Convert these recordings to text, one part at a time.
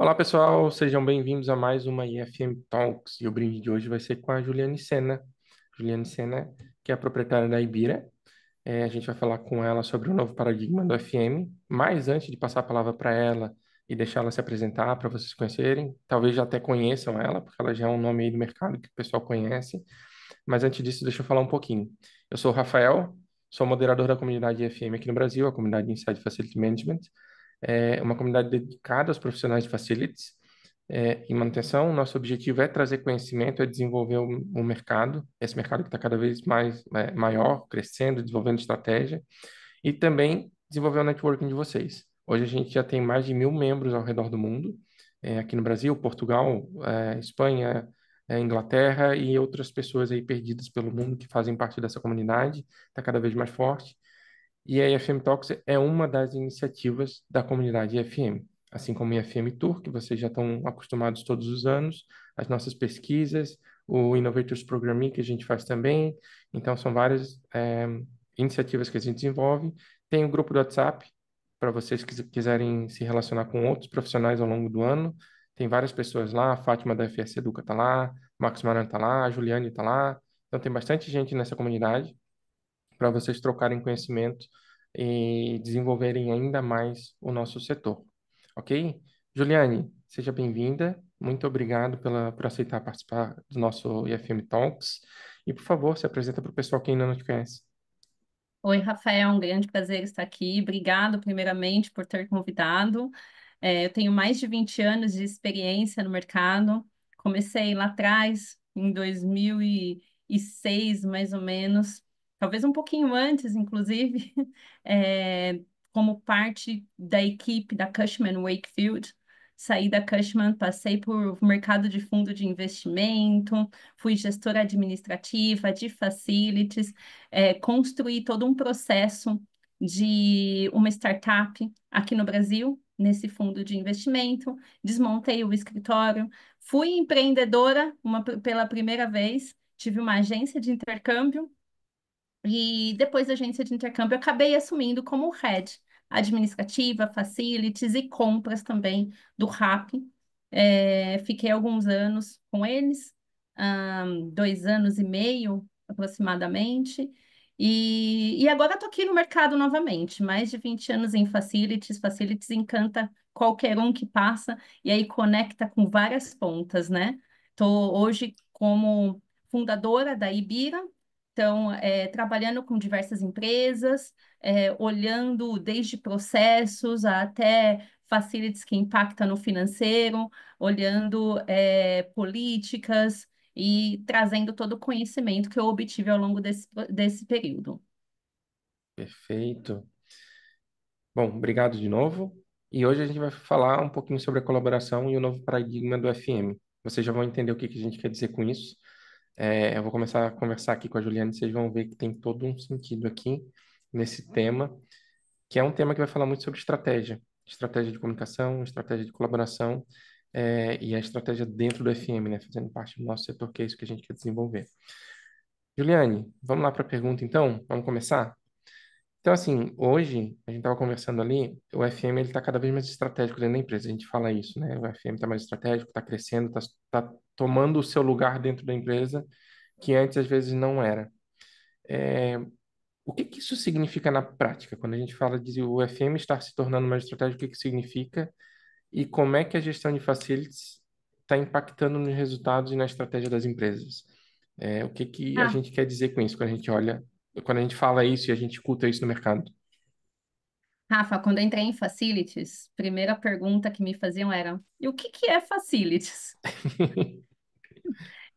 Olá, pessoal, sejam bem-vindos a mais uma IFM Talks. E o brinde de hoje vai ser com a Juliane Sena. Juliane Sena, que é a proprietária da Ibira. A gente vai falar com ela sobre o novo paradigma do FM. Mas antes de passar a palavra para ela e deixar ela se apresentar para vocês conhecerem, talvez já até conheçam ela, porque ela já é um nome aí do mercado que o pessoal conhece. Mas antes disso, deixa eu falar um pouquinho. Eu sou o Rafael, sou moderador da comunidade IFM aqui no Brasil, a comunidade Inside Facility Management. É uma comunidade dedicada aos profissionais de facilities e manutenção. Nosso objetivo é trazer conhecimento, é desenvolver o mercado, esse mercado que está cada vez mais maior, crescendo, desenvolvendo estratégia, e também desenvolver o networking de vocês. Hoje a gente já tem mais de 1.000 membros ao redor do mundo, aqui no Brasil, Portugal, Espanha, Inglaterra e outras pessoas aí perdidas pelo mundo que fazem parte dessa comunidade, está cada vez mais forte. E a IFM Talks é uma das iniciativas da comunidade IFM, assim como o IFM Tour, que vocês já estão acostumados todos os anos, as nossas pesquisas, o Innovators Programming que a gente faz também. Então, são várias iniciativas que a gente desenvolve. Tem o grupo do WhatsApp, para vocês que quiserem se relacionar com outros profissionais ao longo do ano. Tem várias pessoas lá, a Fátima da FS Educa está lá, o Marcos Maran está lá, a Juliane está lá. Então, tem bastante gente nessa comunidade para vocês trocarem conhecimento e desenvolverem ainda mais o nosso setor. Ok? Juliane, seja bem-vinda. Muito obrigado por aceitar participar do nosso IFM Talks. E, por favor, se apresenta para o pessoal que ainda não te conhece. Oi, Rafael, um grande prazer estar aqui. Obrigado, primeiramente, por ter convidado. Eu tenho mais de 20 anos de experiência no mercado. Comecei lá atrás, em 2006, mais ou menos, talvez um pouquinho antes, inclusive, eh, como parte da equipe da Cushman Wakefield. Saí da Cushman, passei por mercado de fundo de investimento, fui gestora administrativa de facilities, construir todo um processo de uma startup aqui no Brasil, nesse fundo de investimento, desmontei o escritório, fui empreendedora pela primeira vez, tive uma agência de intercâmbio e depois da agência de intercâmbio acabei assumindo como head administrativa, facilities e compras também do RAP. Fiquei alguns anos com eles, 2 anos e meio aproximadamente. E agora estou aqui no mercado novamente, mais de 20 anos em facilities. Facilities encanta qualquer um que passa e aí conecta com várias pontas, né? Estou hoje como fundadora da Ibira, então, trabalhando com diversas empresas, olhando desde processos até facilities que impactam no financeiro, olhando políticas e trazendo todo o conhecimento que eu obtive ao longo desse período. Perfeito. Bom, obrigado de novo. E hoje a gente vai falar um pouquinho sobre a colaboração e o novo paradigma do FM. Vocês já vão entender o que que a gente quer dizer com isso. Eu vou começar a conversar aqui com a Juliana e vocês vão ver que tem todo um sentido aqui nesse tema, que é um tema que vai falar muito sobre estratégia, estratégia de comunicação, estratégia de colaboração, e a estratégia dentro do FM, né, fazendo parte do nosso setor, que é isso que a gente quer desenvolver. Juliane, vamos lá para a pergunta então? Vamos começar? Então, assim, hoje, a gente estava conversando ali, o FM ele está cada vez mais estratégico dentro da empresa, a gente fala isso, né? O FM está mais estratégico, está crescendo, está tomando o seu lugar dentro da empresa, que antes às vezes não era. É, o que que isso significa na prática? Quando a gente fala de o FM estar se tornando mais estratégico, o que que significa? E como é que a gestão de facilities está impactando nos resultados e na estratégia das empresas? O que que a Ah, gente quer dizer com isso quando a gente olha, quando a gente fala isso e a gente escuta isso no mercado? Rafa, quando eu entrei em facilities, primeira pergunta que me faziam era: e o que é facilities?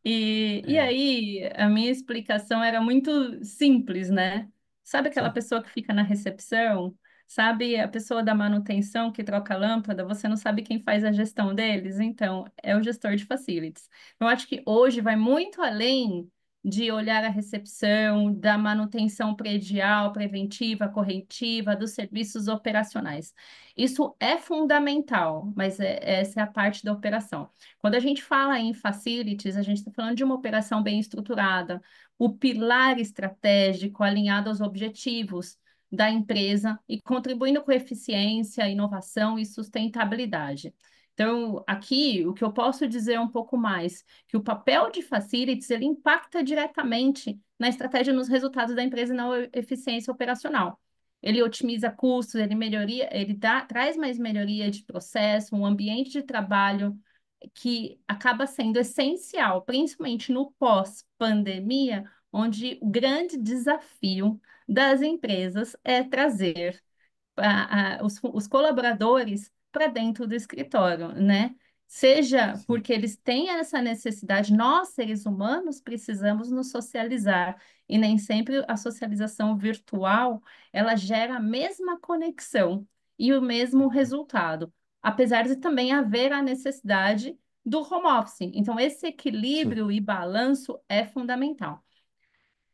E É, aí, a minha explicação era muito simples, né? Sabe aquela sim, pessoa que fica na recepção? Sabe a pessoa da manutenção que troca a lâmpada? Você não sabe quem faz a gestão deles? Então, é o gestor de facilities. Eu acho que hoje vai muito além de olhar a recepção, da manutenção predial, preventiva, corretiva, dos serviços operacionais. Isso é fundamental, mas essa é a parte da operação. Quando a gente fala em facilities, a gente está falando de uma operação bem estruturada, o pilar estratégico alinhado aos objetivos da empresa e contribuindo com eficiência, inovação e sustentabilidade. Então, aqui, o que eu posso dizer um pouco mais, que o papel de facilities, ele impacta diretamente na estratégia, nos resultados da empresa e na eficiência operacional. Ele otimiza custos, traz mais melhoria de processo, um ambiente de trabalho que acaba sendo essencial, principalmente no pós-pandemia, onde o grande desafio das empresas é trazer os colaboradores para dentro do escritório, né? Seja Sim, porque eles têm essa necessidade, nós, seres humanos, precisamos nos socializar, e nem sempre a socialização virtual, ela gera a mesma conexão e o mesmo resultado, apesar de também haver a necessidade do home office. Então, esse sim. equilíbrio e balanço é fundamental.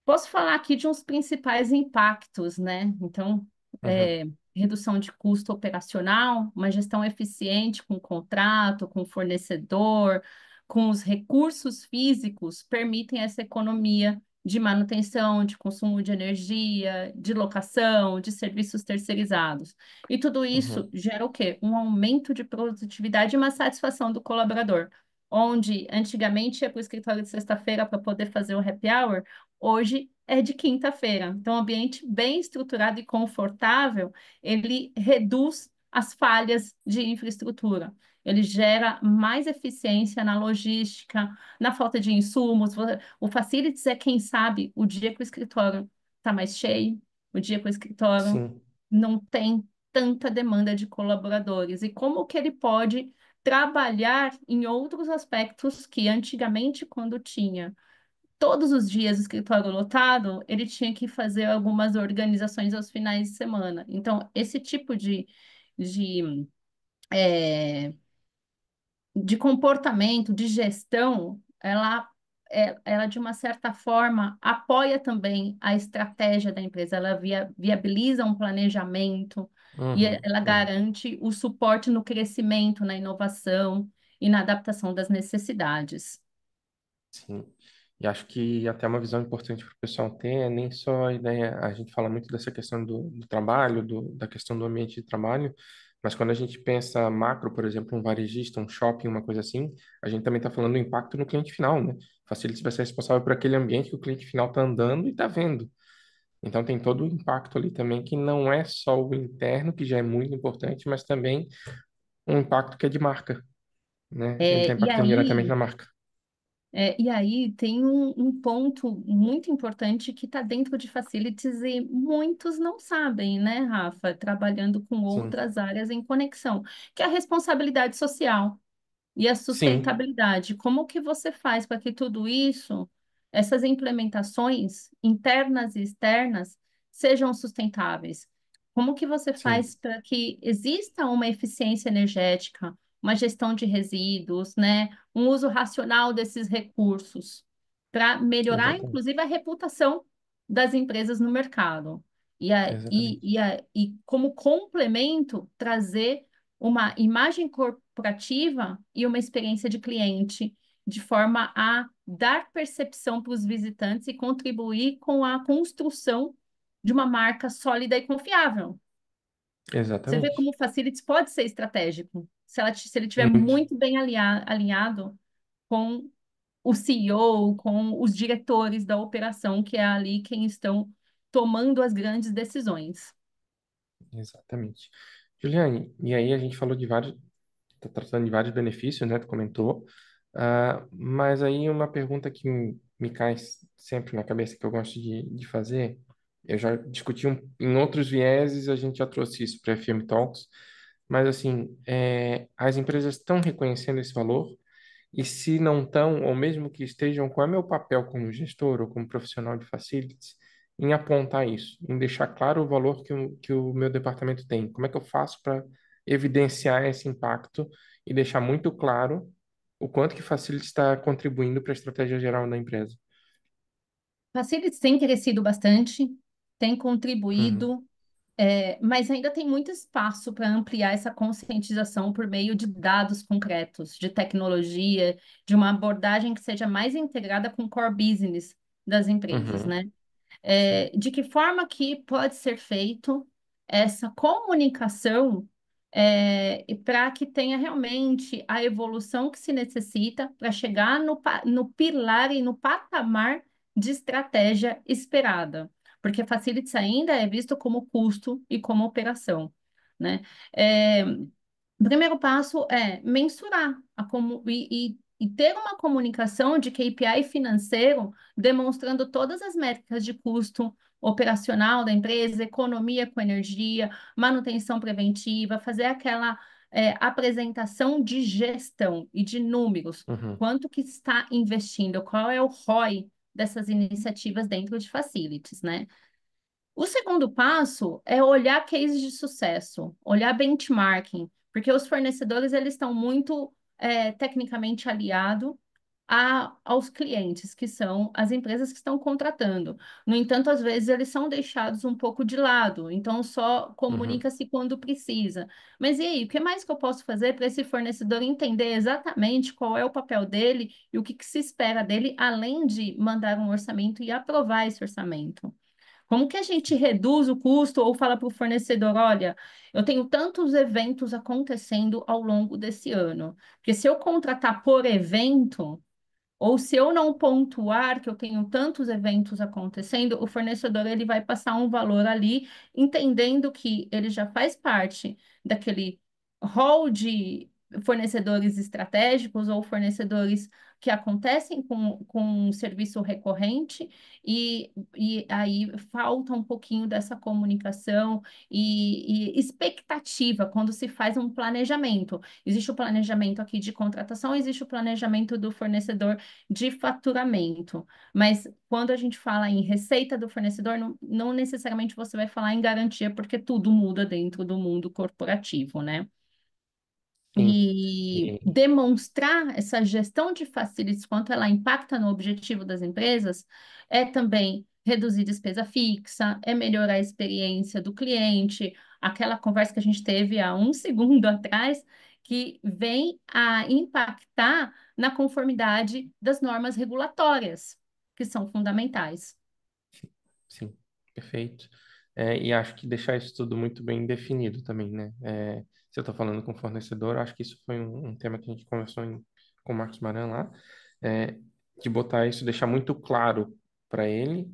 Posso falar aqui de uns principais impactos, né? Então, Uhum, redução de custo operacional, uma gestão eficiente com o contrato, com o fornecedor, com os recursos físicos, permitem essa economia de manutenção, de consumo de energia, de locação, de serviços terceirizados. E tudo isso uhum, gera o quê? Um aumento de produtividade e uma satisfação do colaborador. Onde antigamente ia para o escritório de sexta-feira para poder fazer o happy hour, hoje é de quinta-feira. Então, um ambiente bem estruturado e confortável, ele reduz as falhas de infraestrutura. Ele gera mais eficiência na logística, na falta de insumos. O facilities é quem sabe o dia que o escritório está mais cheio, o dia que o escritório sim, não tem tanta demanda de colaboradores e como que ele pode trabalhar em outros aspectos que antigamente, quando tinha todos os dias o escritório lotado, ele tinha que fazer algumas organizações aos finais de semana. Então, esse tipo de, é, de comportamento, de gestão, ela, de uma certa forma, apoia também a estratégia da empresa, ela viabiliza um planejamento e uhum, ela uhum. garante o suporte no crescimento, na inovação e na adaptação das necessidades. Sim. E acho que até uma visão importante para o pessoal ter é nem só a ideia, a gente fala muito dessa questão do trabalho, da questão do ambiente de trabalho, mas quando a gente pensa macro, por exemplo, um varejista, um shopping, uma coisa assim, a gente também está falando do impacto no cliente final, né? Facilita vai ser responsável por aquele ambiente que o cliente final está andando e está vendo. Então tem todo o impacto ali também, que não é só o interno, que já é muito importante, mas também um impacto que é de marca, né? Ele está É, e impactando diretamente aí na marca. e aí tem um ponto muito importante que está dentro de facilities e muitos não sabem, né, Rafa? Trabalhando com Sim. outras áreas em conexão, que é a responsabilidade social e a Sim, sustentabilidade. Como que você faz para que tudo isso, essas implementações internas e externas, sejam sustentáveis? Como que você sim. faz para que exista uma eficiência energética, uma gestão de resíduos, né? Um uso racional desses recursos, para melhorar, Exatamente. inclusive, a reputação das empresas no mercado. Exatamente. E como complemento, trazer uma imagem corporativa e uma experiência de cliente, de forma a dar percepção para os visitantes e contribuir com a construção de uma marca sólida e confiável. Você vê como Exatamente. o Facilities pode ser estratégico, se ele estiver Muito. muito bem alinhado com o CEO, com os diretores da operação, que é ali quem estão tomando as grandes decisões. Exatamente. Juliane, e aí a gente falou de vários, tá tratando de vários benefícios, né? Tu comentou. Mas aí uma pergunta que me cai sempre na cabeça que eu gosto de fazer, eu já discuti em outros vieses, a gente já trouxe isso para FM Talks, mas assim, as empresas estão reconhecendo esse valor? E se não estão, ou mesmo que estejam, qual é meu papel como gestor ou como profissional de facilities em apontar isso, em deixar claro o valor que o meu departamento tem? Como é que eu faço para evidenciar esse impacto e deixar muito claro o quanto que facilities está contribuindo para a estratégia geral da empresa? Facilities tem crescido bastante, tem Uhum, contribuído, mas ainda tem muito espaço para ampliar essa conscientização por meio de dados concretos, de tecnologia, de uma abordagem que seja mais integrada com o core business das empresas, uhum, né? sim, De que forma que pode ser feito essa comunicação, e para que tenha realmente a evolução que se necessita para chegar no pilar e no patamar de estratégia esperada, porque facilities ainda é visto como custo e como operação, né? É, o primeiro passo é mensurar e ter uma comunicação de KPI financeiro demonstrando todas as métricas de custo operacional da empresa, economia com energia, manutenção preventiva, fazer aquela apresentação de gestão e de números. Uhum, Quanto que está investindo, qual é o ROI dessas iniciativas dentro de facilities, né? O segundo passo é olhar cases de sucesso, olhar benchmarking, porque os fornecedores eles estão muito tecnicamente aliados aos clientes, que são as empresas que estão contratando. No entanto, às vezes eles são deixados um pouco de lado, então só uhum. comunica-se quando precisa. Mas e aí, o que mais que eu posso fazer para esse fornecedor entender exatamente qual é o papel dele e o que que se espera dele, além de mandar um orçamento e aprovar esse orçamento? Como que a gente reduz o custo ou fala para o fornecedor, olha, eu tenho tantos eventos acontecendo ao longo desse ano, porque se eu contratar por evento, ou se eu não pontuar que eu tenho tantos eventos acontecendo, o fornecedor ele vai passar um valor ali, entendendo que ele já faz parte daquele rol de fornecedores estratégicos ou fornecedores que acontecem com um serviço recorrente, e aí falta um pouquinho dessa comunicação e expectativa quando se faz um planejamento. Existe o planejamento aqui de contratação, existe o planejamento do fornecedor de faturamento. Mas quando a gente fala em receita do fornecedor, não necessariamente você vai falar em garantia, porque tudo muda dentro do mundo corporativo, né? Sim. E E, demonstrar essa gestão de facilities, quanto ela impacta no objetivo das empresas, é também reduzir despesa fixa, é melhorar a experiência do cliente, aquela conversa que a gente teve há um segundo atrás, que vem a impactar na conformidade das normas regulatórias, que são fundamentais. sim, perfeito. E acho que deixar isso tudo muito bem definido também, né? Se eu estou falando com o fornecedor, acho que isso foi um tema que a gente conversou com o Marcos Maran lá, é, de botar isso, deixar muito claro para ele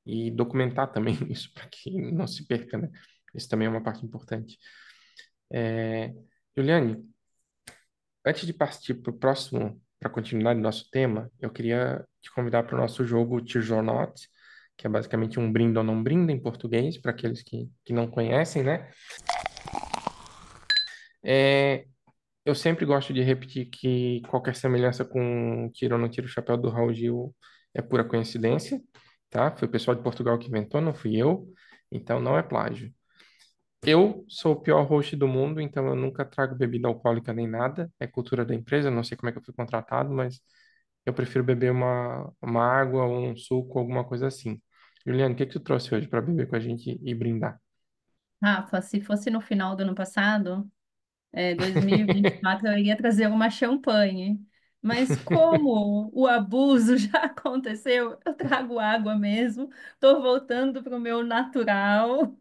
e documentar também isso para que não se perca, né? Isso também é uma parte importante. É, Juliane, antes de partir para o próximo, para continuar o nosso tema, eu queria te convidar para o nosso jogo Choose or Not, que é basicamente um brinda ou não brinda em português, para aqueles que não conhecem, né? É, eu sempre gosto de repetir que qualquer semelhança com tiro ou não tiro o chapéu do Raul Gil é pura coincidência, tá? Foi o pessoal de Portugal que inventou, não fui eu, então não é plágio. Eu sou o pior host do mundo, então eu nunca trago bebida alcoólica nem nada. É cultura da empresa, não sei como é que eu fui contratado, mas eu prefiro beber uma água, um suco, alguma coisa assim. Juliano, o que que tu trouxe hoje para beber com a gente e brindar? Rafa, se fosse no final do ano passado, 2024, eu iria trazer uma champanhe. Mas como o abuso já aconteceu, eu trago água mesmo. Estou voltando para o meu natural.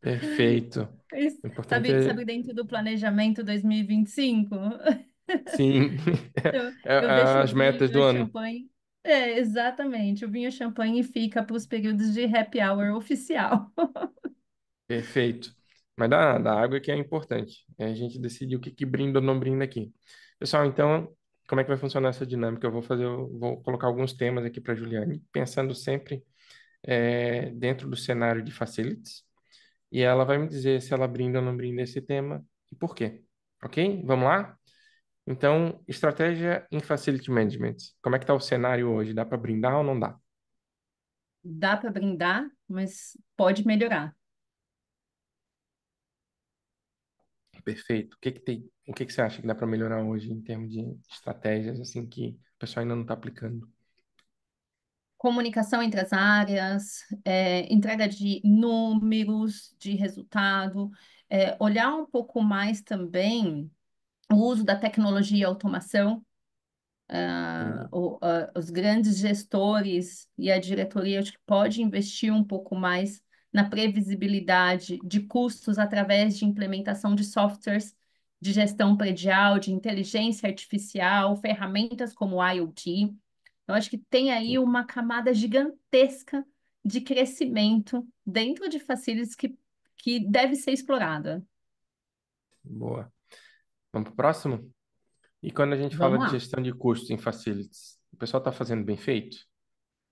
Perfeito. Mas O importante sabe é, dentro do planejamento 2025? sim, Eu deixo o as vinho metas e do o ano. champanhe. Exatamente. O vinho e o champanhe fica para os períodos de happy hour oficial. Perfeito. Mas da água que é importante. A gente decidir o que que brinda ou não brinda aqui. Pessoal, então, como é que vai funcionar essa dinâmica? Eu vou colocar alguns temas aqui para Juliane, pensando sempre dentro do cenário de facilities, e ela vai me dizer se ela brinda ou não brinda esse tema e por quê. Ok? Vamos lá? Então, estratégia em facility management. Como é que está o cenário hoje? Dá para brindar ou não dá? Dá para brindar, mas pode melhorar. Perfeito. O que que você acha que dá para melhorar hoje em termos de estratégias assim que o pessoal ainda não está aplicando? Comunicação entre as áreas, entrega de números, de resultado, olhar um pouco mais também o uso da tecnologia e automação. Sim. Os grandes gestores e a diretoria, acho que pode investir um pouco mais na previsibilidade de custos através de implementação de softwares de gestão predial, de inteligência artificial, ferramentas como o IoT. Eu acho que tem aí uma camada gigantesca de crescimento dentro de facilities que deve ser explorada. Boa. Vamos para o próximo? E quando a gente fala Vamos de lá. gestão de custos em facilities, o pessoal está fazendo bem feito?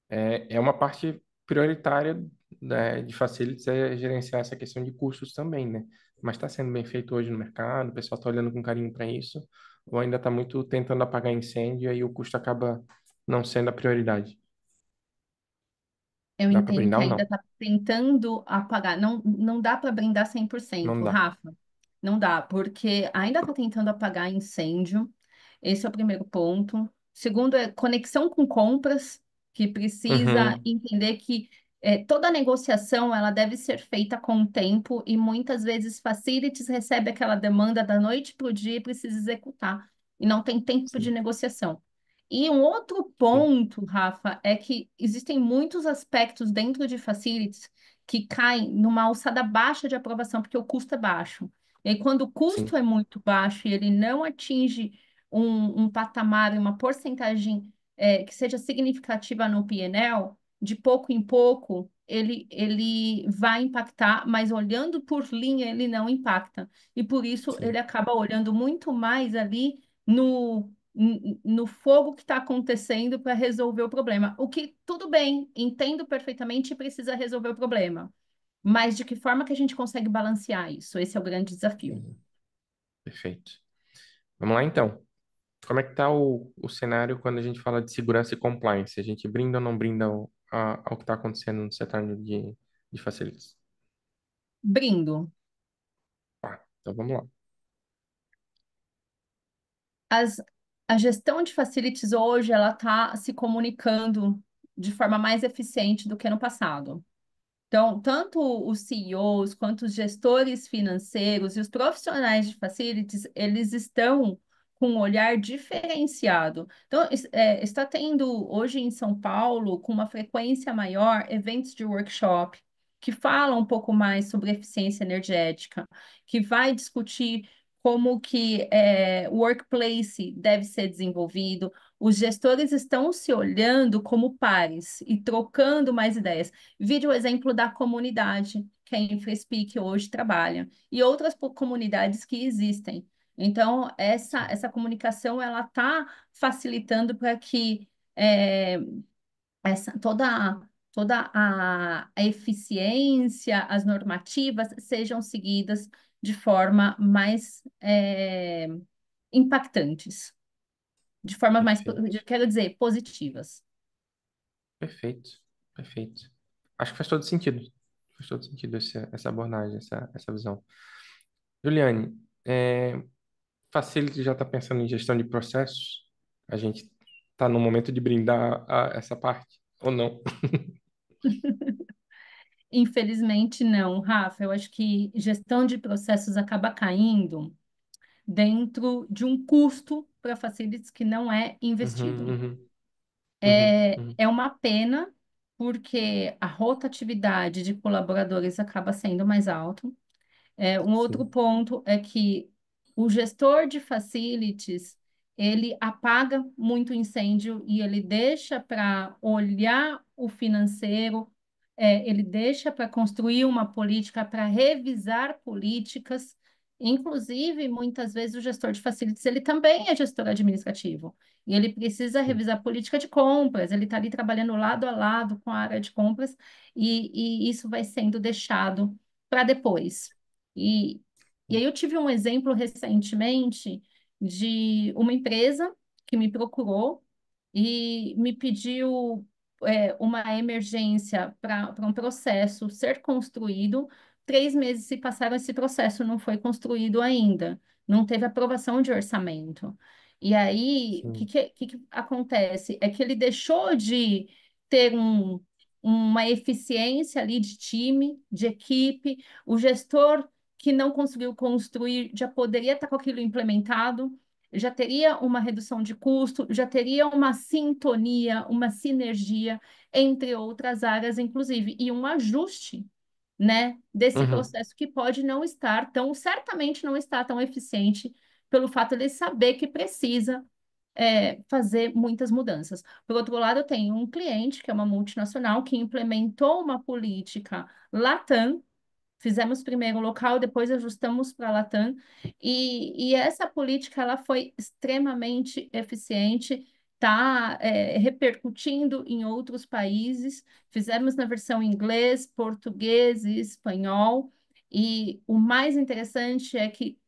É uma parte prioritária, né, de facilities é gerenciar essa questão de custos também, né? Mas está sendo bem feito hoje no mercado, o pessoal está olhando com carinho para isso, ou ainda está muito tentando apagar incêndio e aí o custo acaba não sendo a prioridade. Eu Dá para entendo brindar que ou ainda não? está tentando apagar. Não, não dá para brindar cem por Não cento, dá. Rafa. Não dá, porque ainda está tentando apagar incêndio. Esse é o primeiro ponto. Segundo é conexão com compras, que precisa Uhum. entender que toda negociação ela deve ser feita com tempo e muitas vezes facilities recebe aquela demanda da noite para o dia e precisa executar. E não tem tempo de Sim, negociação. E um outro sim, ponto, Rafa, é que existem muitos aspectos dentro de facilities que caem numa alçada baixa de aprovação, porque o custo é baixo. E aí, quando o custo sim, é muito baixo e ele não atinge um patamar e uma porcentagem que seja significativa no P&L, de pouco em pouco, ele vai impactar, mas olhando por linha, ele não impacta. E por isso, sim, ele acaba olhando muito mais ali no fogo que está acontecendo para resolver o problema. O que, tudo bem, entendo perfeitamente e precisa resolver o problema. Mas de que forma que a gente consegue balancear isso? Esse é o grande desafio. sim. Perfeito. Vamos lá então. Como é que está o cenário quando a gente fala de segurança e compliance? A gente brinda ou não brinda ao que está acontecendo no setor de facilities? Brindo. Tá, então vamos lá. As, a gestão de facilities hoje, ela está se comunicando de forma mais eficiente do que no passado. Então, tanto os CEOs quanto os gestores financeiros e os profissionais de facilities, eles estão com um olhar diferenciado. Então, está tendo hoje em São Paulo, com uma frequência maior, eventos de workshop que falam um pouco mais sobre eficiência energética, que vai discutir como que o workplace deve ser desenvolvido. Os gestores estão se olhando como pares e trocando mais ideias. Vide o exemplo da comunidade que a InfraSpeak hoje trabalha e outras comunidades que existem. Então, essa comunicação ela está facilitando para que é, toda a eficiência, as normativas sejam seguidas de forma mais impactantes, de forma mais, Perfeito, eu quero dizer, positivas. perfeito, perfeito. Acho que faz todo sentido. Faz todo sentido essa abordagem, essa visão. Juliane, Facility já está pensando em gestão de processos? A gente está no momento de brindar essa parte, ou não? Infelizmente, não, Rafa. Eu acho que gestão de processos acaba caindo dentro de um custo para facilities que não é Uhum, investido. uhum, uhum, É uhum. uma pena, porque a rotatividade de colaboradores acaba sendo mais alta. Um outro Sim, ponto é que o gestor de facilities, ele apaga muito incêndio e ele deixa para olhar o financeiro, ele deixa para construir uma política, para revisar políticas. Inclusive, muitas vezes o gestor de facilities, ele também é gestor administrativo. E ele precisa sim, revisar política de compras, ele está ali trabalhando lado a lado com a área de compras, e isso vai sendo deixado para depois. E, e aí eu tive um exemplo recentemente de uma empresa que me procurou e me pediu uma emergência para um processo ser construído. 3 meses se passaram, esse processo não foi construído ainda, não teve aprovação de orçamento. E aí, o que, sim. que acontece? É que ele deixou de ter uma eficiência ali de time, de equipe, o gestor que não conseguiu construir já poderia estar com aquilo implementado, já teria uma redução de custo, já teria uma sintonia, uma sinergia entre outras áreas, inclusive, e um ajuste. né, desse Uhum. processo que pode não estar tão, certamente não está tão eficiente pelo fato de ele saber que precisa fazer muitas mudanças. Por outro lado, eu tenho um cliente que é uma multinacional que implementou uma política Latam. Fizemos primeiro o local, depois ajustamos para a Latam, e essa política ela foi extremamente eficiente, está repercutindo em outros países. Fizemos na versão inglês, português e espanhol, e o mais interessante é que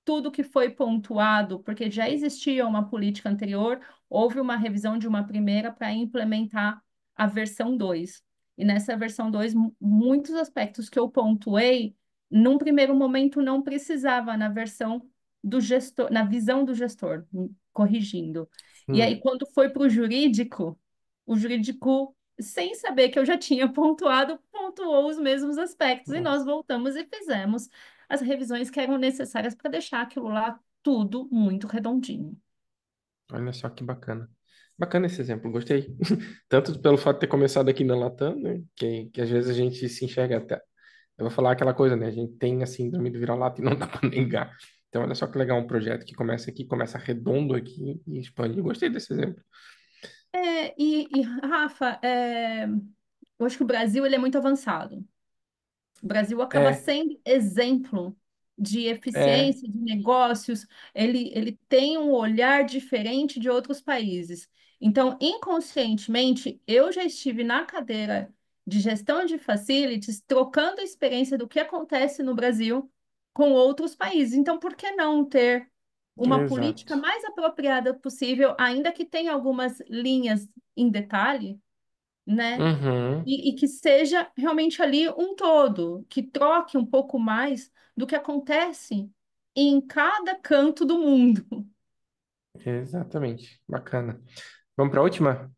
tudo que foi pontuado, porque já existia uma política anterior, houve uma revisão de uma primeira para implementar a versão 2. E nessa versão 2 muitos aspectos que eu pontuei, num primeiro momento não precisava na versão do gestor, na visão do gestor, corrigindo. E aí, Sim. quando foi para o jurídico, sem saber que eu já tinha pontuado, pontuou os mesmos aspectos, e nós Nossa, voltamos e fizemos as revisões que eram necessárias para deixar aquilo lá tudo muito redondinho. olha só que bacana. Bacana esse exemplo, gostei. Tanto pelo fato de ter começado aqui na Latam, né? Que às vezes a gente se enxerga até. Eu vou falar aquela coisa, né? A gente tem a síndrome do vira-lata e não dá para negar. Então, olha só que legal um projeto que começa aqui, começa redondo aqui e expande. Eu gostei desse exemplo. Rafa, eu acho que o Brasil ele é muito avançado. O Brasil acaba É, sendo exemplo de é, eficiência de negócios, ele tem um olhar diferente de outros países. Então, inconscientemente, eu já estive na cadeira de gestão de facilities, trocando a experiência do que acontece no Brasil com outros países. Então, por que não ter uma exato. política mais apropriada possível, ainda que tenha algumas linhas em detalhe, né? Uhum, E que seja realmente ali um todo, que troque um pouco mais do que acontece em cada canto do mundo. exatamente. Bacana. Vamos para a última?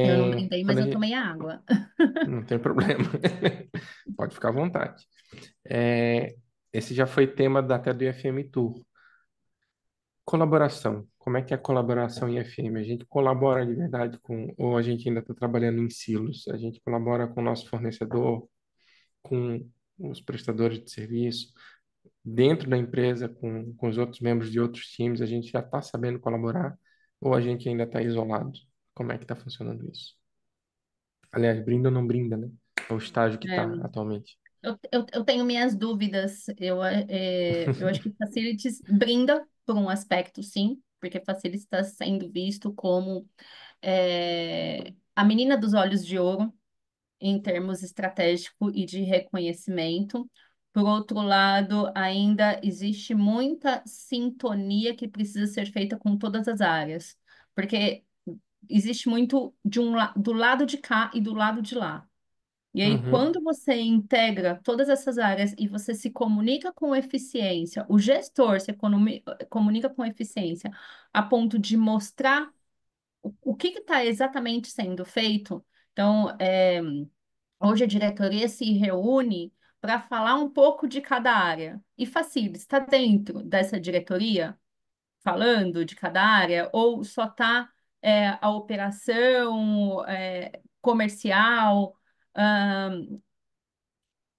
Eu não É, brindei, quando mas a eu gente... tomei água. Não tem problema. Pode ficar à vontade. É, esse já foi tema até do IFM Tour. Colaboração. Como é que é a colaboração em FM? A gente colabora de verdade com, ou a gente ainda está trabalhando em silos? A gente colabora com o nosso fornecedor, com os prestadores de serviço, dentro da empresa, com os outros membros de outros times, a gente já está sabendo colaborar, ou a gente ainda está isolado? Como é que está funcionando isso? Aliás, brinda ou não brinda, né? É o estágio que está É, atualmente. eu tenho minhas dúvidas. Eu acho que Facilities brinda por um aspecto, sim, porque Facilities está sendo visto como a menina dos olhos de ouro em termos estratégico e de reconhecimento. Por outro lado, ainda existe muita sintonia que precisa ser feita com todas as áreas, porque existe muito do lado de cá e do lado de lá. E aí, Uhum, quando você integra todas essas áreas e você se comunica com eficiência, o gestor se comunica com eficiência a ponto de mostrar o que está exatamente sendo feito. Então, hoje a diretoria se reúne para falar um pouco de cada área. E Facil está dentro dessa diretoria, falando de cada área, ou só está a operação comercial,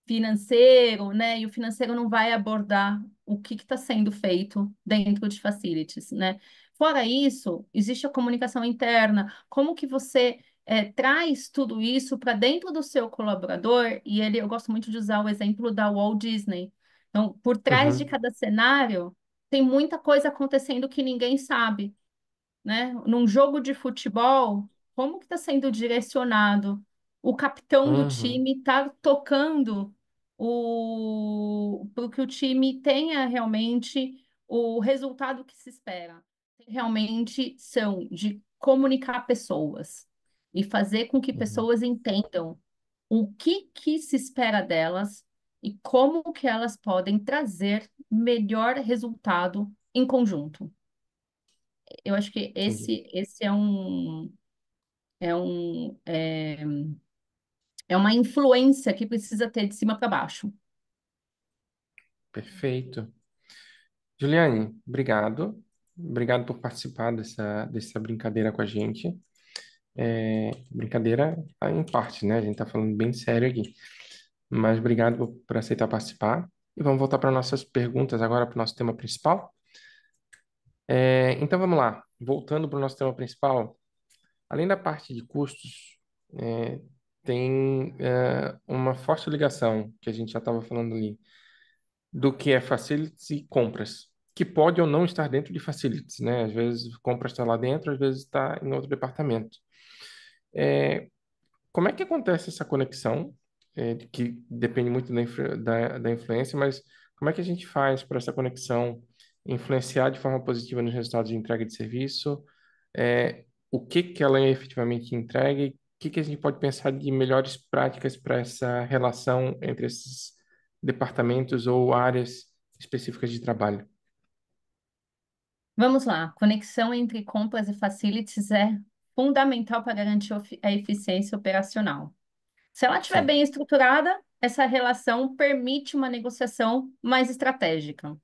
financeiro, né? E o financeiro não vai abordar o que está sendo feito dentro de facilities, né? Fora isso, existe a comunicação interna. Como que você traz tudo isso para dentro do seu colaborador? E ele, eu gosto muito de usar o exemplo da Walt Disney. Então, por trás de uhum, cada cenário, tem muita coisa acontecendo que ninguém sabe, né? Num jogo de futebol, como que está sendo direcionado? O capitão do uhum, time está tocando para que o time tenha realmente o resultado que se espera. Realmente são de comunicar pessoas e fazer com que uhum. pessoas entendam o que se espera delas e como que elas podem trazer melhor resultado em conjunto. Eu acho que Entendi. esse é um é, é uma influência que precisa ter de cima para baixo. Perfeito. Juliane, obrigado. Obrigado por participar dessa brincadeira com a gente. Brincadeira tá em parte, né? A gente tá falando bem sério aqui. Mas obrigado por aceitar participar. E vamos voltar para nossas perguntas agora, para o nosso tema principal. Então vamos lá. Voltando para o nosso tema principal, além da parte de custos, é, tem uma forte ligação, que a gente já estava falando ali, do que é facilities e compras, que pode ou não estar dentro de facilities, né? Às vezes compras está lá dentro, às vezes está em outro departamento. É, Como é que acontece essa conexão, que depende muito da influência, mas como é que a gente faz para essa conexão influenciar de forma positiva nos resultados de entrega de serviço? O que que ela efetivamente entrega e o que que a gente pode pensar de melhores práticas para essa relação entre esses departamentos ou áreas específicas de trabalho? Vamos lá. Conexão entre compras e facilities é fundamental para garantir a eficiência operacional. Se ela estiver Sim, bem estruturada, essa relação permite uma negociação mais estratégica.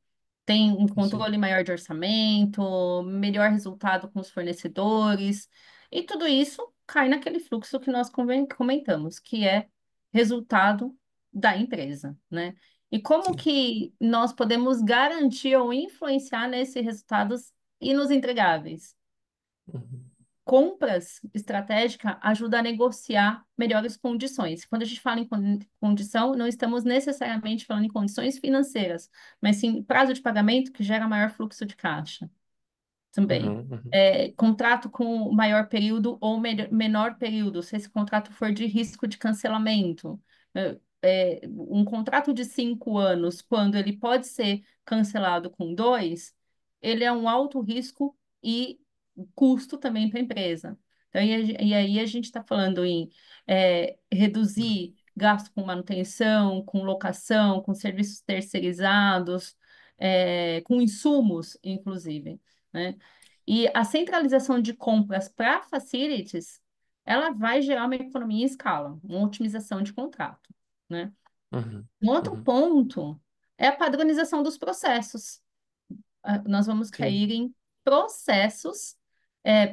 Tem um sim. controle maior de orçamento, melhor resultado com os fornecedores, e tudo isso cai naquele fluxo que nós comentamos, que é resultado da empresa, né? E como Sim. que nós podemos garantir ou influenciar nesses resultados e nos entregáveis? Uhum. Compras estratégica ajuda a negociar melhores condições. Quando a gente fala em condição, não estamos necessariamente falando em condições financeiras, mas sim prazo de pagamento que gera maior fluxo de caixa também. Uhum, uhum, Contrato com maior período ou menor período, se esse contrato for de risco de cancelamento. Um contrato de 5 anos, quando ele pode ser cancelado com dois, ele é um alto risco e custo também para a empresa. Então, e aí a gente está falando em reduzir gasto com manutenção, com locação, com serviços terceirizados, com insumos, inclusive, né? E a centralização de compras para facilities, ela vai gerar uma economia em escala, uma otimização de contrato, né? uhum, Um outro uhum. ponto é a padronização dos processos. Nós vamos Sim, cair em processos,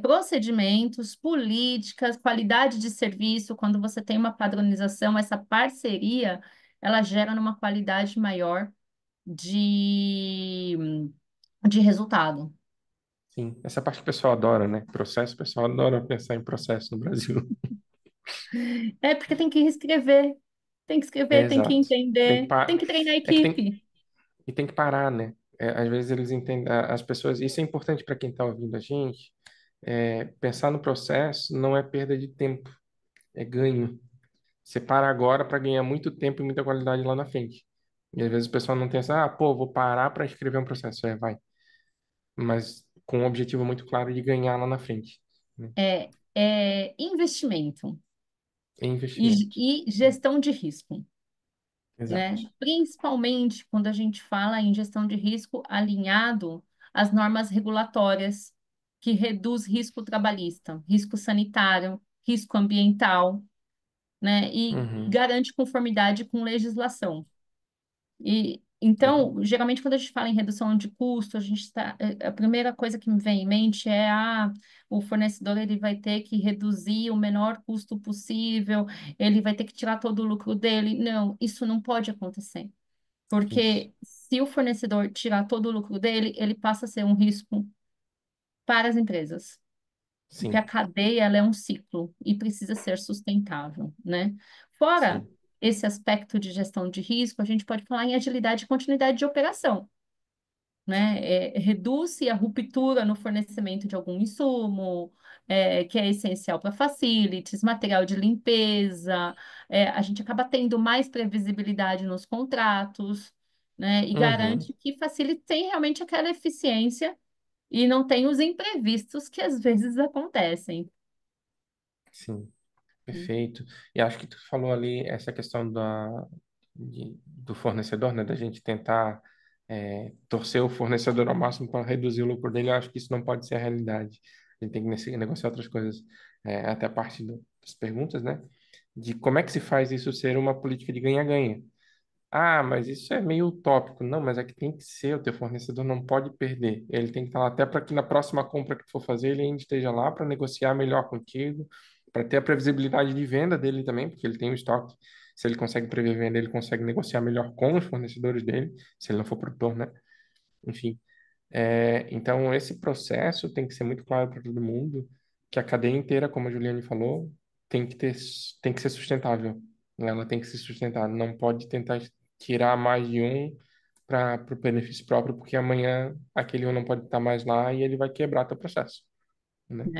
procedimentos, políticas, qualidade de serviço. Quando você tem uma padronização, essa parceria, ela gera numa qualidade maior de, de resultado. sim. Essa parte que o pessoal adora, né? Processo, o pessoal adora pensar em processo no Brasil. É porque tem que escrever, tem que escrever, tem que Exato. Tem que entender, tem pa... que treinar a É que tem... equipe. E tem que parar, né? Às vezes eles entendem, as pessoas, isso é importante para quem está ouvindo a gente, pensar no processo não é perda de tempo, é ganho. Você para agora para ganhar muito tempo e muita qualidade lá na frente. E às vezes o pessoal não tem essa, pô, vou parar para escrever um processo. Vai. Mas com um objetivo muito claro de ganhar lá na frente, né? É investimento É investimento. e gestão de risco, Exato. né? Principalmente quando a gente fala em gestão de risco alinhado às normas regulatórias, que reduz risco trabalhista, risco sanitário, risco ambiental, né? E Uhum, garante conformidade com legislação. E uhum. então, geralmente, quando a gente fala em redução de custo, a primeira coisa que me vem em mente é o fornecedor ele vai ter que reduzir o menor custo possível, ele vai ter que tirar todo o lucro dele. Não, isso não pode acontecer, Isso. porque se o fornecedor tirar todo o lucro dele, ele passa a ser um risco para as empresas. Porque a Sim, cadeia ela é um ciclo e precisa ser sustentável, né? Fora sim. esse aspecto de gestão de risco, a gente pode falar em agilidade e continuidade de operação, né? Reduz-se a ruptura no fornecimento de algum insumo, que é essencial para facilities, material de limpeza, a gente acaba tendo mais previsibilidade nos contratos, né? E Uhum, garante que facilite tem realmente aquela eficiência e não tem os imprevistos que às vezes acontecem. sim. Perfeito. E acho que tu falou ali essa questão do fornecedor, né? Da gente tentar torcer o fornecedor ao máximo para reduzir o lucro dele. Eu acho que isso não pode ser a realidade. A gente tem que negociar outras coisas. Até a parte das perguntas, né? De como é que se faz isso ser uma política de ganha-ganha. Ah, mas isso é meio utópico. Não, mas é que tem que ser, o teu fornecedor não pode perder. Ele tem que estar lá até para que na próxima compra que tu for fazer, ele ainda esteja lá para negociar melhor contigo, para ter a previsibilidade de venda dele também, porque ele tem o estoque. Se ele consegue prever venda, ele consegue negociar melhor com os fornecedores dele, se ele não for produtor, né? Enfim. Então, esse processo tem que ser muito claro para todo mundo, que a cadeia inteira, como a Juliane falou, tem que ser sustentável, né? Ela tem que se sustentar, não pode tentar tirar mais de um para o benefício próprio, porque amanhã aquele um não pode estar mais lá e ele vai quebrar teu processo, né?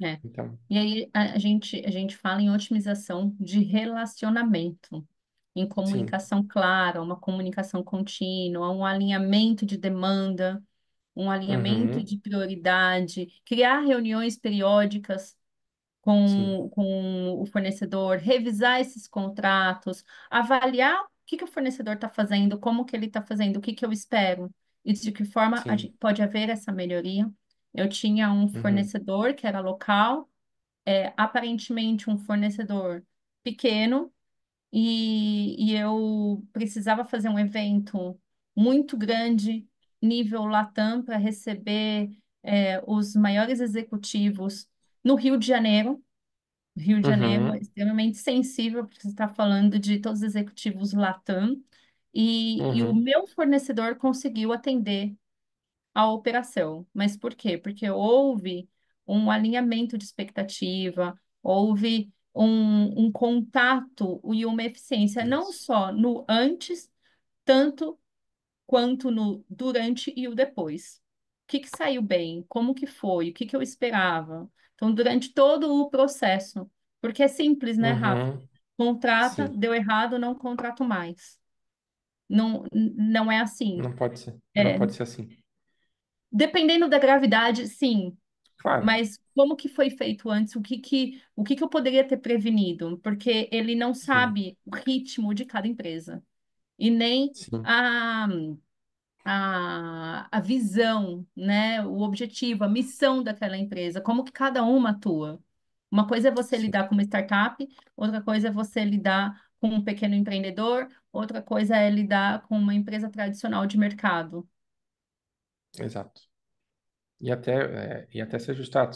É. Então, E aí a gente fala em otimização de relacionamento, em sim. comunicação clara, uma comunicação contínua, um alinhamento de demanda, um alinhamento Uhum, de prioridade, criar reuniões periódicas sim. com o fornecedor, revisar esses contratos, avaliar o que que o fornecedor está fazendo, como que ele está fazendo, o que que eu espero e de que forma a Sim. gente pode haver essa melhoria. Eu tinha um Uhum. fornecedor que era local, aparentemente um fornecedor pequeno, e eu precisava fazer um evento muito grande, nível Latam, para receber os maiores executivos no Rio de Janeiro. O Rio de Janeiro é Uhum. extremamente sensível, porque você está falando de todos os executivos Latam, e o Uhum. meu fornecedor conseguiu atender a operação. Mas por quê? Porque houve um alinhamento de expectativa, houve um contato e uma eficiência, não Isso. só no antes, tanto quanto no durante e o depois. O que que saiu bem? Como que foi? O que que eu esperava? Então, durante todo o processo, porque é simples, né, Rafa? Uhum. Contrata, Sim. deu errado, não contrato mais. Não, não é assim. Não pode ser. Não É, pode ser assim. dependendo da gravidade, sim. Claro. Mas como que foi feito antes? O que que eu poderia ter prevenido? Porque ele não Sim. sabe o ritmo de cada empresa e nem Sim. a, a visão, né? O objetivo, a missão daquela empresa, como que cada uma atua. Uma coisa é você Sim. lidar com uma startup, outra coisa é você lidar com um pequeno empreendedor, outra coisa é lidar com uma empresa tradicional de mercado. Exato. E até se ajustar.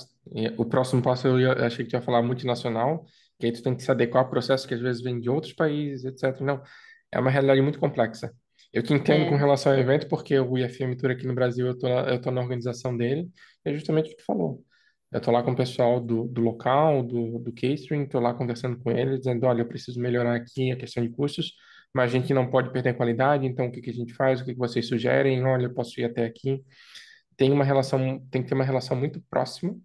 O próximo passo eu achei que tu ia falar multinacional, que aí tu tem que se adequar a processos que às vezes vêm de outros países, etc. Não, é uma realidade muito complexa. Eu te entendo com É, relação ao evento, porque o IFM Tour aqui no Brasil, eu tô na organização dele, é justamente o que tu falou. Eu tô lá com o pessoal do local, do catering, tô lá conversando com eles, dizendo, olha, eu preciso melhorar aqui a questão de custos, mas a gente não pode perder a qualidade, então o que que a gente faz, o que que vocês sugerem, olha, eu posso ir até aqui, tem que ter uma relação muito próxima,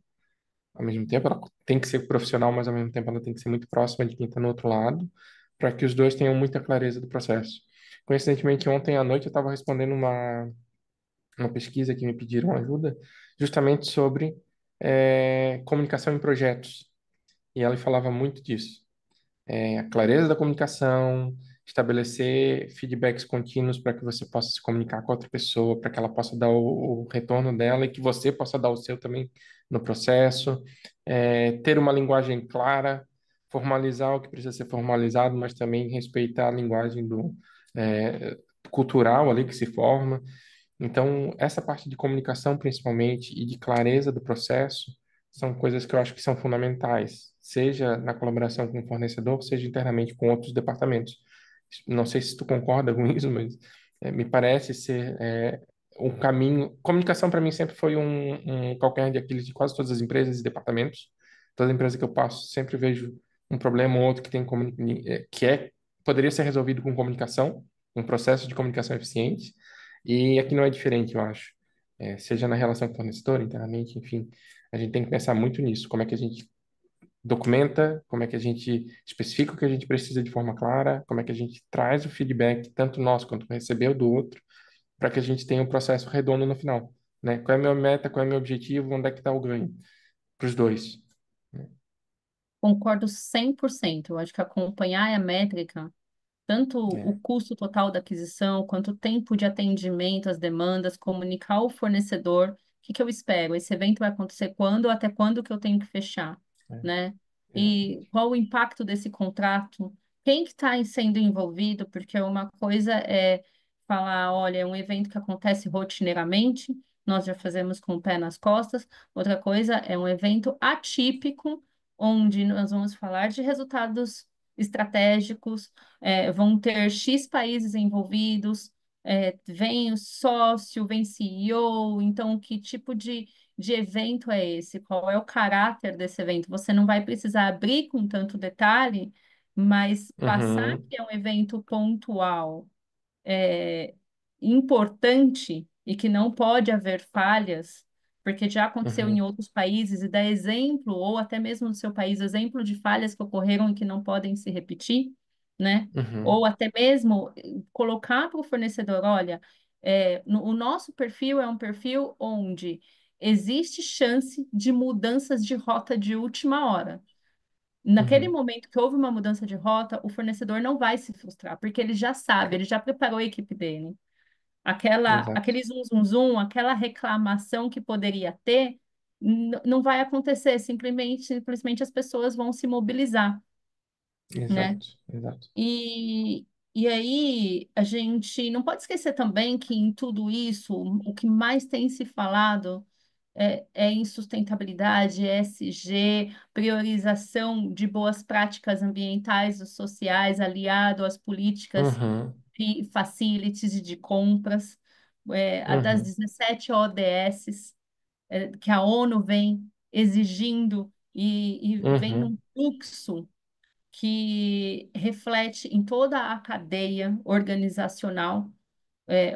ao mesmo tempo, ela tem que ser profissional, mas ao mesmo tempo ela tem que ser muito próxima de quem está no outro lado, para que os dois tenham muita clareza do processo. Coincidentemente, ontem à noite eu estava respondendo uma pesquisa que me pediram ajuda, justamente sobre comunicação em projetos, e ela falava muito disso. A clareza da comunicação, estabelecer feedbacks contínuos para que você possa se comunicar com a outra pessoa, para que ela possa dar o retorno dela e que você possa dar o seu também no processo, ter uma linguagem clara, formalizar o que precisa ser formalizado, mas também respeitar a linguagem é, cultural ali que se forma. Então, essa parte de comunicação, principalmente, e de clareza do processo, são coisas que eu acho que são fundamentais, seja na colaboração com o fornecedor, seja internamente com outros departamentos. Não sei se tu concorda com isso, mas me parece ser um caminho. Comunicação, para mim, sempre foi um calcanhar de Aquiles de quase todas as empresas e departamentos. Toda empresa que eu passo, sempre vejo um problema ou outro que tem poderia ser resolvido com comunicação, um processo de comunicação eficiente e aqui não é diferente, eu acho. Seja na relação com o fornecedor, internamente, enfim, a gente tem que pensar muito nisso. Como é que a gente documenta, como é que a gente especifica o que a gente precisa de forma clara, como é que a gente traz o feedback, tanto nosso quanto recebeu do outro, para que a gente tenha um processo redondo no final, né? Qual é a minha meta, qual é o meu objetivo, onde é que está o ganho para os dois, né? concordo 100%. Eu acho que acompanhar a métrica, tanto o É, custo total da aquisição, quanto o tempo de atendimento às demandas, comunicar ao fornecedor o que que eu espero, esse evento vai acontecer quando, até quando que eu tenho que fechar, é, né? exatamente. E qual o impacto desse contrato? Quem que está sendo envolvido? Porque uma coisa é falar, olha, é um evento que acontece rotineiramente, nós já fazemos com o pé nas costas. Outra coisa é um evento atípico, onde nós vamos falar de resultados estratégicos, vão ter X países envolvidos, vem o sócio, vem CEO, então que tipo de evento é esse? Qual é o caráter desse evento? Você não vai precisar abrir com tanto detalhe, mas passar Uhum. que é um evento pontual, é, importante e que não pode haver falhas, porque já aconteceu em Uhum. outros países, e dar exemplo, ou até mesmo no seu país, exemplo de falhas que ocorreram e que não podem se repetir, né? Uhum. Ou até mesmo colocar para o fornecedor, olha, o nosso perfil é um perfil onde existe chance de mudanças de rota de última hora. Naquele Uhum. momento que houve uma mudança de rota, o fornecedor não vai se frustrar, porque ele já sabe, ele já preparou a equipe dele. Exato. Aquele zum, zum, zum, aquela reclamação que poderia ter, não vai acontecer, simplesmente as pessoas vão se mobilizar, né? Exato. Exato. E aí, a gente não pode esquecer também que em tudo isso, o que mais tem se falado é em sustentabilidade, ESG, priorização de boas práticas ambientais e sociais, aliado às políticas Uhum. de facilities e de compras, a das Uhum. 17 ODS, que a ONU vem exigindo e vem Uhum. num fluxo que reflete em toda a cadeia organizacional.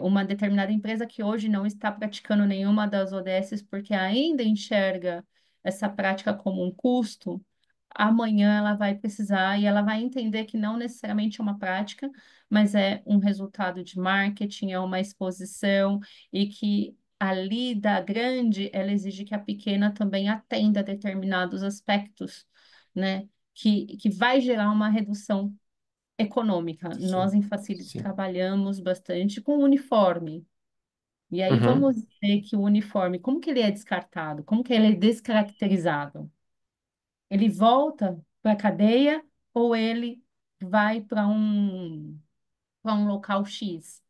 Uma determinada empresa que hoje não está praticando nenhuma das ODS porque ainda enxerga essa prática como um custo, amanhã ela vai precisar e ela vai entender que não necessariamente é uma prática, mas é um resultado de marketing, é uma exposição e que ali da grande ela exige que a pequena também atenda a determinados aspectos, né? Que vai gerar uma redução econômica. Nós Sim. em Facility Sim. trabalhamos bastante com uniforme. E aí vamos Uhum. ver que o uniforme, como que ele é descartado? Como que ele é descaracterizado? Ele volta para a cadeia ou ele vai para um local X?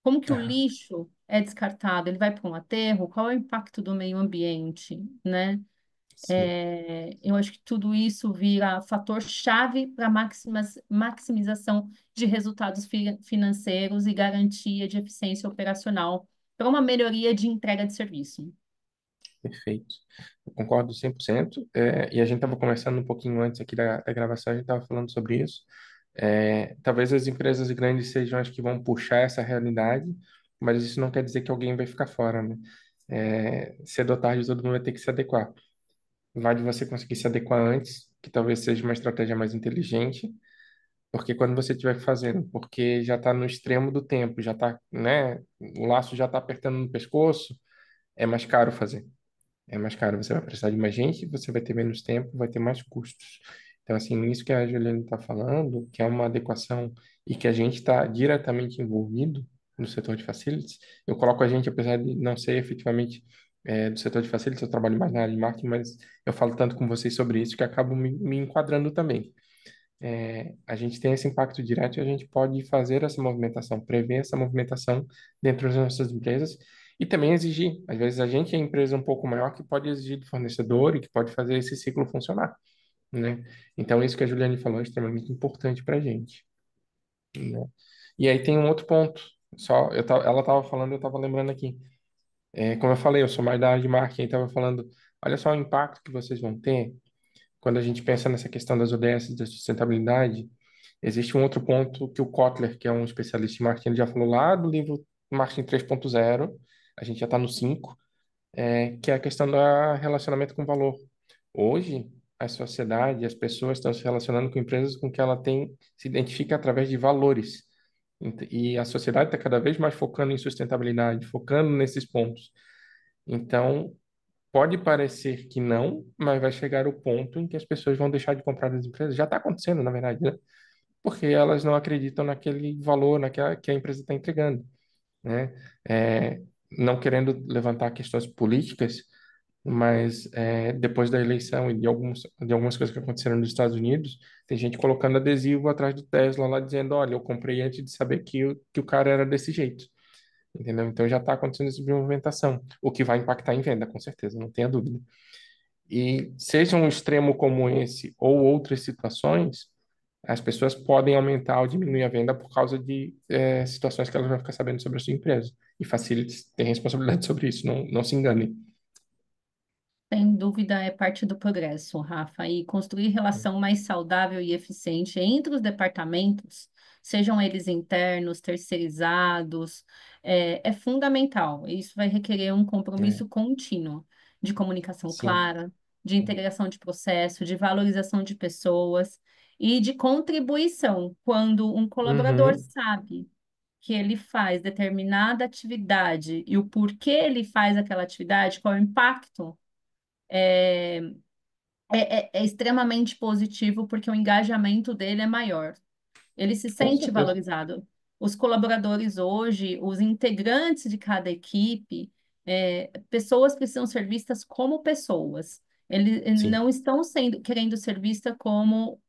Como que o Aham. lixo é descartado? Ele vai para um aterro? Qual é o impacto do meio ambiente, né? Sim. Eu acho que tudo isso vira fator-chave para maximização de resultados financeiros e garantia de eficiência operacional para uma melhoria de entrega de serviço. Perfeito. Eu concordo 100%. E a gente estava conversando um pouquinho antes aqui da gravação, a gente estava falando sobre isso. Talvez as empresas grandes sejam as que vão puxar essa realidade, mas isso não quer dizer que alguém vai ficar fora, né? Cedo ou tarde todo mundo vai ter que se adequar. Vale você conseguir se adequar antes, que talvez seja uma estratégia mais inteligente, porque quando você estiver fazendo, porque já está no extremo do tempo, já está, né? O laço já está apertando no pescoço, é mais caro fazer. É mais caro, você vai precisar de mais gente, você vai ter menos tempo, vai ter mais custos. Então, assim, isso que a Juliana está falando, que é uma adequação e que a gente está diretamente envolvido no setor de facilities, eu coloco a gente, apesar de não ser efetivamente do setor de facilities, eu trabalho mais na área de marketing, mas eu falo tanto com vocês sobre isso que acabo me enquadrando também. A gente tem esse impacto direto e a gente pode fazer essa movimentação, prever essa movimentação dentro das nossas empresas e também exigir. Às vezes a gente é a empresa um pouco maior que pode exigir do fornecedor e que pode fazer esse ciclo funcionar, né? Então isso que a Juliane falou é extremamente importante para a gente, né? E aí tem um outro ponto. Ela estava falando, eu estava lembrando aqui. Como eu falei, eu sou mais da área de marketing, estava falando, olha só o impacto que vocês vão ter quando a gente pensa nessa questão das ODS, da sustentabilidade. Existe um outro ponto que o Kotler, que é um especialista em marketing, ele já falou lá do livro Marketing 3.0, a gente já está no 5, que é a questão do relacionamento com valor. Hoje, a sociedade, as pessoas estão se relacionando com empresas com que ela tem, se identifica através de valores. E a sociedade está cada vez mais focando em sustentabilidade, focando nesses pontos. Então, pode parecer que não, mas vai chegar o ponto em que as pessoas vão deixar de comprar das empresas. Já está acontecendo, na verdade, né? Porque elas não acreditam naquele valor naquela, que a empresa está entregando, né? Não querendo levantar questões políticas, mas depois da eleição e de algumas coisas que aconteceram nos Estados Unidos, tem gente colocando adesivo atrás do Tesla lá dizendo, olha, eu comprei antes de saber que o cara era desse jeito, entendeu? Então já está acontecendo essa movimentação, o que vai impactar em venda, com certeza, não tenha dúvida. E seja um extremo como esse ou outras situações, as pessoas podem aumentar ou diminuir a venda por causa de situações que elas vão ficar sabendo sobre a sua empresa. E Facilities tem responsabilidade sobre isso, não se engane. Sem dúvida, é parte do progresso, Rafa. E construir relação mais saudável e eficiente entre os departamentos, sejam eles internos, terceirizados, é fundamental. Isso vai requerer um É, compromisso contínuo de comunicação sim. clara, de integração de processo, de valorização de pessoas e de contribuição. Quando um colaborador Uhum, sabe que ele faz determinada atividade e o porquê ele faz aquela atividade, qual é o impacto é extremamente positivo porque o engajamento dele é maior. Ele se com sente certeza. valorizado. Os colaboradores hoje, os integrantes de cada equipe, pessoas precisam ser vistas como pessoas. Eles Sim, não estão querendo ser vistas como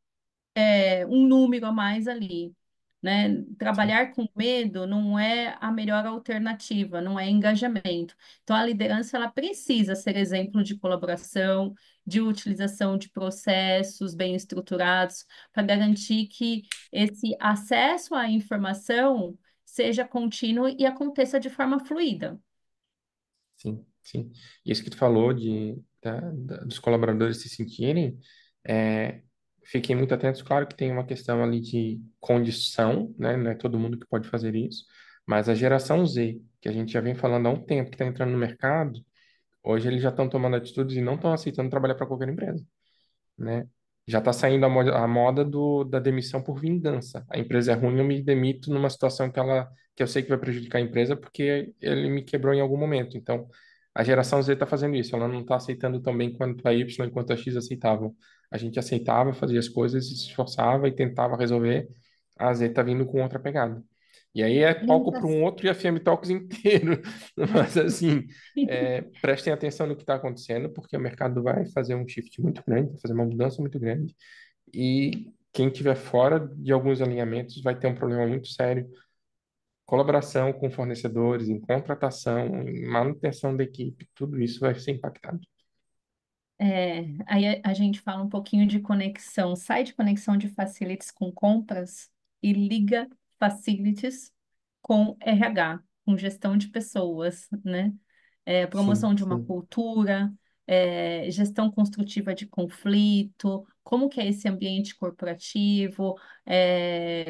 um número a mais ali, né? sim, Trabalhar com medo não é a melhor alternativa, não é engajamento. Então, a liderança ela precisa ser exemplo de colaboração, de utilização de processos bem estruturados, para garantir que esse acesso à informação seja contínuo e aconteça de forma fluida. sim, sim. Isso que tu falou dos colaboradores se sentirem, é, fiquem muito atentos. Claro que tem uma questão ali de condição, né? Não é todo mundo que pode fazer isso, mas a geração Z, que a gente já vem falando há um tempo, que está entrando no mercado, hoje eles já estão tomando atitudes e não estão aceitando trabalhar para qualquer empresa, né? Já está saindo a moda da demissão por vingança. A empresa é ruim, eu me demito numa situação que eu sei que vai prejudicar a empresa porque ele me quebrou em algum momento. Então, a geração Z está fazendo isso. Ela não está aceitando tão bem quanto a Y e quanto a X aceitavam. A gente aceitava, fazia as coisas, se esforçava e tentava resolver. A Z está vindo com outra pegada. E aí é palco para um outro IFM Talks inteiro. Mas assim, prestem atenção no que está acontecendo, porque o mercado vai fazer um shift muito grande, vai fazer uma mudança muito grande, e quem tiver fora de alguns alinhamentos vai ter um problema muito sério. Colaboração com fornecedores, em contratação, em manutenção da equipe, tudo isso vai ser impactado. Aí a gente fala um pouquinho de conexão, sai de conexão de facilities com compras e liga facilities com RH, com gestão de pessoas, né? Promoção Sim, de uma sim, cultura, gestão construtiva de conflito, como que é esse ambiente corporativo,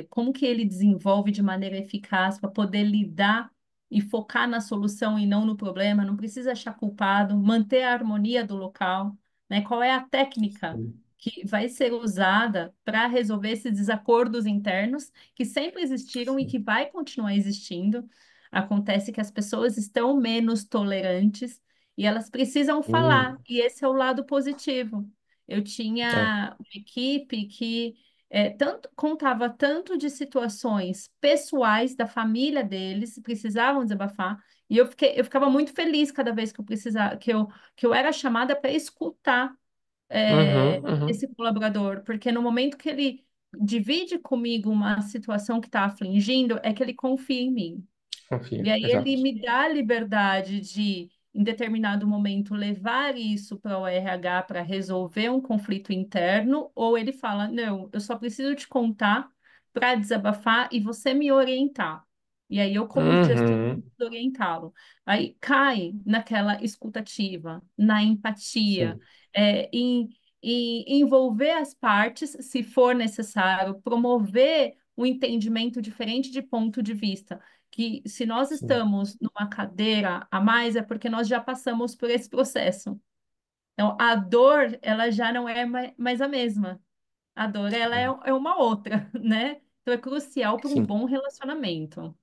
como que ele desenvolve de maneira eficaz para poder lidar e focar na solução e não no problema, não precisa achar culpado, manter a harmonia do local, né? Qual é a técnica sim, que vai ser usada para resolver esses desacordos internos que sempre existiram e sim. que vai continuar existindo. Acontece que as pessoas estão menos tolerantes e elas precisam falar, Hum, e esse é o lado positivo. Eu é. tinha uma equipe que contava tanto de situações pessoais da família deles, precisavam desabafar, e eu ficava muito feliz cada vez que eu precisava, que eu era chamada para escutar Uhum, uhum. esse colaborador, porque no momento que ele divide comigo uma situação que está afligindo, é que ele confia em mim. Confia, E aí ele exato. me dá a liberdade de, em determinado momento, levar isso para o RH para resolver um conflito interno, ou ele fala, não, eu só preciso te contar para desabafar e você me orientar. E aí eu, como gestor, Uhum, preciso orientá-lo. Aí cai naquela escutativa, na empatia, sim, em envolver as partes, se for necessário, promover um entendimento diferente de ponto de vista que se nós sim, estamos numa cadeira a mais é porque nós já passamos por esse processo. Então, a dor, ela já não é mais a mesma. A dor, ela é, é uma outra, né? Então, é crucial para um sim, bom relacionamento.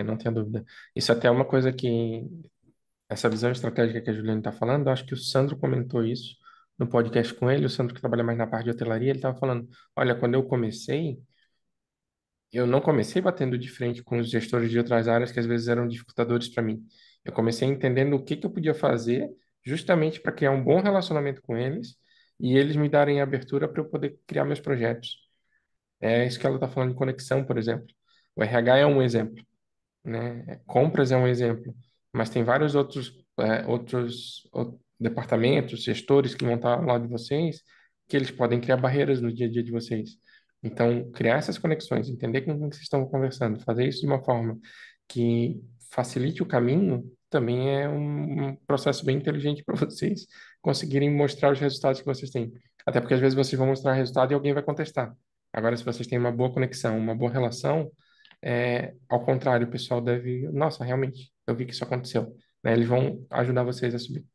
não tenho dúvida. Isso até é uma coisa que essa visão estratégica que a Juliana está falando, eu acho que o Sandro comentou isso no podcast com ele, o Sandro que trabalha mais na parte de hotelaria, ele estava falando, olha, quando eu comecei, eu não comecei batendo de frente com os gestores de outras áreas que às vezes eram dificultadores para mim. Eu comecei entendendo o que que eu podia fazer justamente para criar um bom relacionamento com eles e eles me darem abertura para eu poder criar meus projetos. É isso que ela está falando de conexão, por exemplo. O RH é um exemplo, né? Compras é um exemplo, mas tem vários outros departamentos, gestores que vão estar ao lado de vocês, que eles podem criar barreiras no dia a dia de vocês. Então, criar essas conexões, entender com quem vocês estão conversando, fazer isso de uma forma que facilite o caminho, também é um processo bem inteligente para vocês conseguirem mostrar os resultados que vocês têm. Até porque às vezes vocês vão mostrar resultado e alguém vai contestar. Agora, se vocês têm uma boa conexão, uma boa relação, ao contrário, o pessoal deve, nossa, realmente, eu vi que isso aconteceu, né? Eles vão ajudar vocês a subir.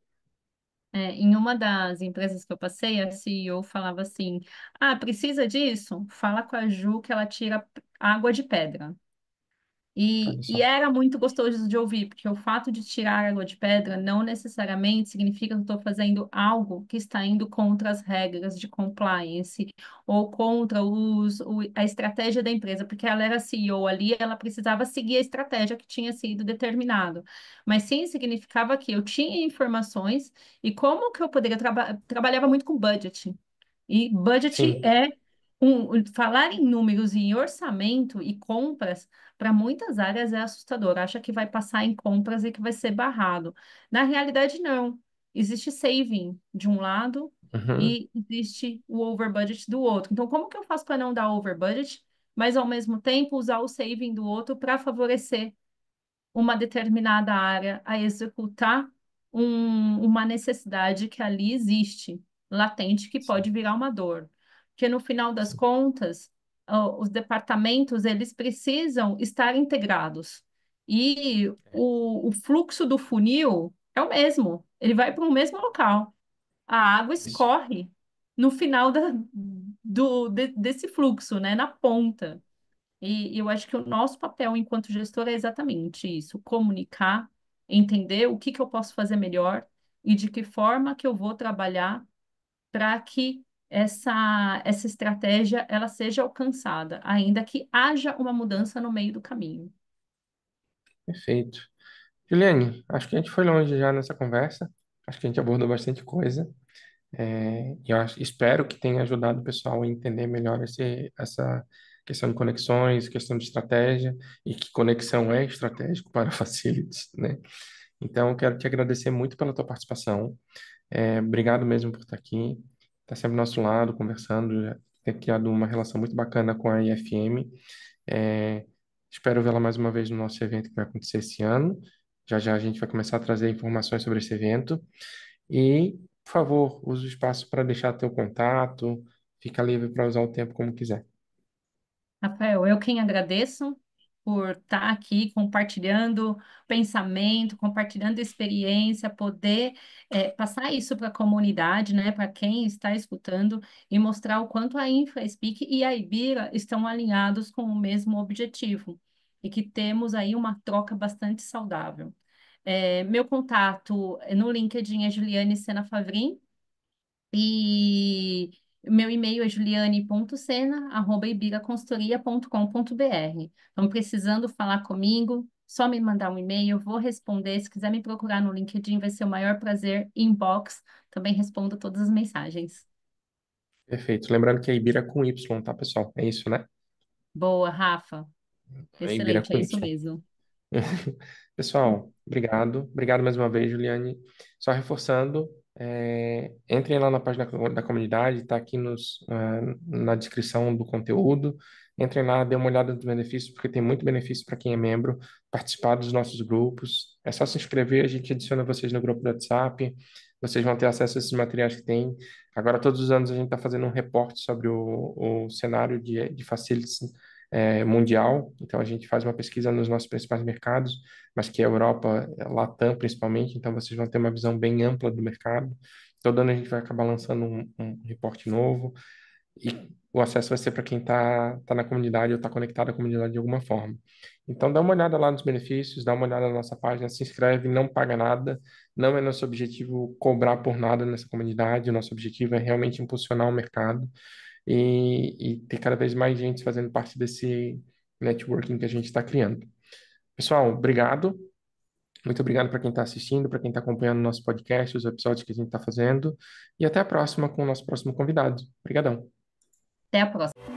Em uma das empresas que eu passei, a CEO falava assim: Ah, precisa disso? Fala com a Ju que ela tira água de pedra. Olha E só. era muito gostoso de ouvir, porque o fato de tirar água de pedra não necessariamente significa que eu estou fazendo algo que está indo contra as regras de compliance ou contra a estratégia da empresa, porque ela era CEO ali, ela precisava seguir a estratégia que tinha sido determinado. Mas sim significava que eu tinha informações e como que eu poderia trabalhava muito com budget. E budget Sim, é falar em números e em orçamento e compras para muitas áreas é assustador. Acha que vai passar em compras e que vai ser barrado. Na realidade, não. Existe saving de um lado uhum, e existe o over budget do outro. Então, como que eu faço para não dar over budget, mas ao mesmo tempo usar o saving do outro para favorecer uma determinada área a executar uma necessidade que ali existe, latente, que sim, pode virar uma dor. Porque no final das sim, contas, os departamentos eles precisam estar integrados. E o fluxo do funil é o mesmo, ele vai para o mesmo local. A água isso. escorre no final desse fluxo, né, na ponta. E eu acho que o nosso papel enquanto gestor é exatamente isso: comunicar, entender o que que eu posso fazer melhor e de que forma que eu vou trabalhar para que essa estratégia ela seja alcançada, ainda que haja uma mudança no meio do caminho. Perfeito. Juliane, acho que a gente foi longe já nessa conversa. Acho que a gente abordou bastante coisa. E eu espero que tenha ajudado o pessoal a entender melhor essa questão de conexões, questão de estratégia, e que conexão é estratégico para facilities, né? Então, eu quero te agradecer muito pela tua participação. Obrigado mesmo por estar aqui, estar sempre ao nosso lado, conversando, já ter criado uma relação muito bacana com a IFM. É, espero vê-la mais uma vez no nosso evento que vai acontecer esse ano. Já já a gente vai começar a trazer informações sobre esse evento. E, por favor, use o espaço para deixar teu contato. Fica livre para usar o tempo como quiser. Rafael, eu quem agradeço por estar aqui compartilhando pensamento, compartilhando experiência, poder passar isso para a comunidade, né, para quem está escutando e mostrar o quanto a InfraSpeak e a Ibira estão alinhados com o mesmo objetivo e que temos aí uma troca bastante saudável. Meu contato no LinkedIn é Juliane Sena Favrin. E meu e-mail é juliane.sena@ibiraconsultoria.com.br. Então, precisando falar comigo, só me mandar um e-mail, eu vou responder. Se quiser me procurar no LinkedIn, vai ser o maior prazer. Inbox, também respondo todas as mensagens. Perfeito. Lembrando que é Ibira com Y, tá, pessoal? É isso, né? Boa, Rafa. É Ibira Excelente, é com isso Y. mesmo. Pessoal, obrigado. Obrigado mais uma vez, Juliane. Só reforçando, entrem lá na página da comunidade, está aqui na descrição do conteúdo. Entrem lá, dê uma olhada nos benefícios, porque tem muito benefício para quem é membro, participar dos nossos grupos. É só se inscrever, a gente adiciona vocês no grupo do WhatsApp, vocês vão ter acesso a esses materiais que tem. Agora, todos os anos, a gente está fazendo um reporte sobre o cenário de facilities mundial. Então, a gente faz uma pesquisa nos nossos principais mercados, mas que é a Europa, Latam principalmente. Então, vocês vão ter uma visão bem ampla do mercado. Todo ano a gente vai acabar lançando um reporte novo e o acesso vai ser para quem está na comunidade ou está conectado à comunidade de alguma forma. Então, dá uma olhada lá nos benefícios, dá uma olhada na nossa página, se inscreve, não paga nada. Não é nosso objetivo cobrar por nada nessa comunidade. O nosso objetivo é realmente impulsionar o mercado e ter cada vez mais gente fazendo parte desse networking que a gente está criando. Pessoal, obrigado. Muito obrigado para quem está assistindo, para quem está acompanhando o nosso podcast, os episódios que a gente está fazendo. E até a próxima com o nosso próximo convidado. Obrigadão. Até a próxima.